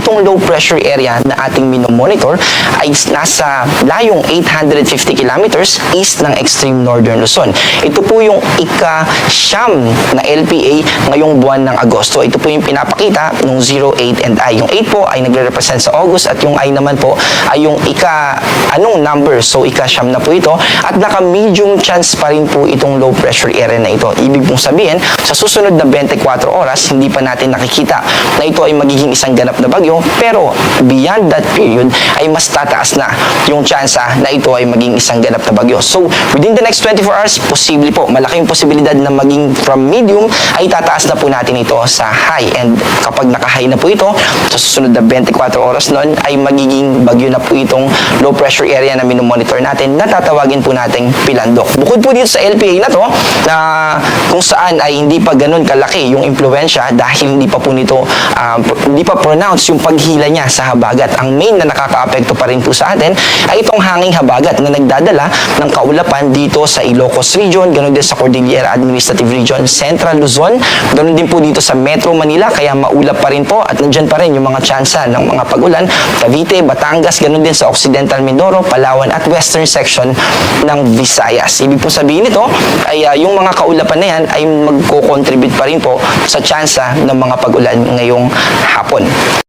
itong low pressure area na ating minomonitor ay nasa layong 850 kilometers east ng extreme northern Luzon. Ito po yung ika-siyam na LPA ngayong buwan ng Agosto. Ito po yung pinapakita ng 0, 8, and I. Yung 8 po ay nagre-represent sa August at yung I naman po ay yung anong number. So, ika-siyam na po ito at naka-medium chance pa rin po itong low pressure area na ito. Ibig pong sabihin, sa susunod na 24 oras, hindi pa natin nakikita na ito ay magiging isang ganap na bagyo, pero beyond that period ay mas tataas na yung tsansa na ito ay maging isang ganap na bagyo. So, within the next 24 hours, posible po, malaking posibilidad na maging from medium ay tataas na po natin ito sa high. And kapag naka-high na po ito, sa susunod na 24 oras nun ay magiging bagyo na po itong low pressure area na minomonitor natin na tatawagin po nating Pilandok. Bukod po dito sa LPA na to, na kung saan ay hindi pa ganun kalaki yung impluensya dahil hindi pa po nito hindi pa pronounce yung paghila niya sa habagat. Ang main na nakakaapekto pa rin po sa atin ay itong hanging habagat na nagdadala ng kaulapan dito sa Ilocos Region, ganoon din sa Cordillera Administrative Region, Central Luzon, ganoon din po dito sa Metro Manila, kaya maulap pa rin po at nandyan pa rin yung mga tsansa ng mga pag-ulan, Cavite, Batangas, ganoon din sa Occidental Mindoro, Palawan at Western section ng Visayas. Ibig po sabihin nito ay yung mga kaulapan na yan ay magko-contribute pa rin po sa tsansa ng mga pag-ulan ngayong hapon.